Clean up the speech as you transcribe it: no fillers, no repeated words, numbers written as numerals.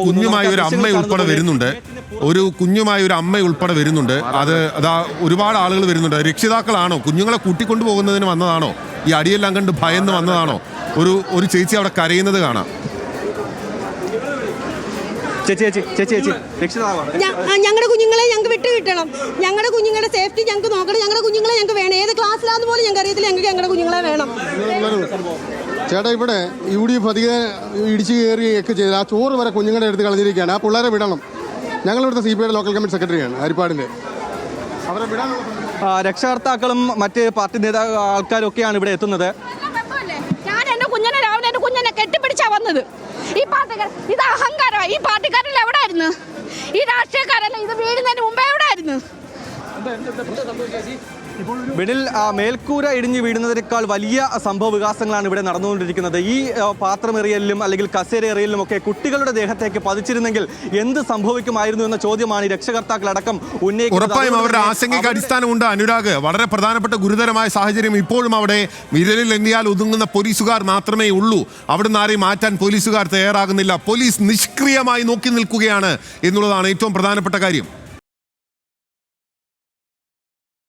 കുഞ്ഞുമായ ഒരു അമ്മ ഉൾപ്പെടെ വരുന്നുണ്ട്. ഒരു കുഞ്ഞുമായ ഒരു അമ്മ ഉൾപ്പെടെ വരുന്നുണ്ട്. അതാ ഒരുപാട് ആളുകൾ വരുന്നുണ്ട്. രക്ഷിതാക്കളാണോ, കുഞ്ഞുങ്ങളെ കൂട്ടിക്കൊണ്ടു പോകുന്നതിന് വന്നതാണോ, ഈ അടിയെല്ലാം കണ്ട് ഭയന്ന് വന്നതാണോ? ഒരു ചേച്ചി അവിടെ കരയുന്നത് കാണാം. ഞങ്ങളുടെ കുഞ്ഞുങ്ങളെ ഞങ്ങൾക്ക് വിട്ടുകിട്ടണം. ഞങ്ങളുടെ കുഞ്ഞുങ്ങളുടെ സേഫ്റ്റി ഞങ്ങൾക്ക് നോക്കണം. ഞങ്ങളുടെ കുഞ്ഞുങ്ങളെ ഞങ്ങൾക്ക് വേണം. ഏത് ക്ലാസ്സിലാന്ന് പോലും ഞങ്ങൾക്ക് അറിയത്തില്ല. ഞങ്ങൾക്ക് ഞങ്ങളുടെ കുഞ്ഞുങ്ങളെ വേണം. ചേട്ടാ, ഇവിടെ UDF അധികം ഇടിച്ചു കയറിയൊക്കെ ചെയ്ത് ആ ചോറ് വരെ കുഞ്ഞുങ്ങളുടെ അടുത്ത് കളഞ്ഞിരിക്കുകയാണ്. ആ പിള്ളേരെ വിടണം. ഞങ്ങളിവിടുത്തെ CPI ലോക്കൽ കമ്മിറ്റി സെക്രട്ടറിയാണ് ഹരിപ്പാടിൻ്റെ. അവരെ വിടാനുള്ള രക്ഷകർത്താക്കളും മറ്റ് പാർട്ടി ആൾക്കാരും ഒക്കെയാണ് ഇവിടെ എത്തുന്നത്. ഞാൻ എൻ്റെ കുഞ്ഞിനെ രാവിലെ എൻ്റെ കുഞ്ഞിനെ കെട്ടിപ്പിടിച്ചാ വന്നത്. ഈ പാർട്ടിക്കാർ ഇത് അഹങ്കാരമാണ്. ഈ പാർട്ടിക്കാരിൽ എവിടെ ആയിരുന്നു? ഈ രാഷ്ട്രീയക്കാരല്ല ഇത് വീഴുന്നതിന് മുമ്പേ എവിടെ ആയിരുന്നു? വീടിൽ മേൽക്കൂര ഇടിഞ്ഞ് വീഴുന്നതിനേക്കാൾ വലിയ സംഭവ വികാസങ്ങളാണ് ഇവിടെ നടന്നുകൊണ്ടിരിക്കുന്നത്. ഈ പാത്രമെറിയലിലും അല്ലെങ്കിൽ കസേര എറിയലിലും ഒക്കെ കുട്ടികളുടെ ദേഹത്തേക്ക് പതിച്ചിരുന്നെങ്കിൽ എന്ത് സംഭവിക്കുമായിരുന്നു എന്ന ചോദ്യമാണ് ഈ രക്ഷകർത്താക്കളടക്കം ഉന്നയിക്കുന്നത്. ഉറപ്പായും അവരുടെ ആശങ്കയ്ക്ക് അടിസ്ഥാനമുണ്ട് അനുരാഗ്. വളരെ പ്രധാനപ്പെട്ട ഗുരുതരമായ സാഹചര്യം ഇപ്പോഴും അവിടെ വിരലിൽ എണ്ണിയാൽ ഒതുങ്ങുന്ന പോലീസുകാർ മാത്രമേ ഉള്ളൂ. അവിടുന്ന് ആരെയും മാറ്റാൻ പോലീസുകാർ തയ്യാറാകുന്നില്ല. പോലീസ് നിഷ്ക്രിയമായി നോക്കി നിൽക്കുകയാണ് എന്നുള്ളതാണ് ഏറ്റവും പ്രധാനപ്പെട്ട കാര്യം.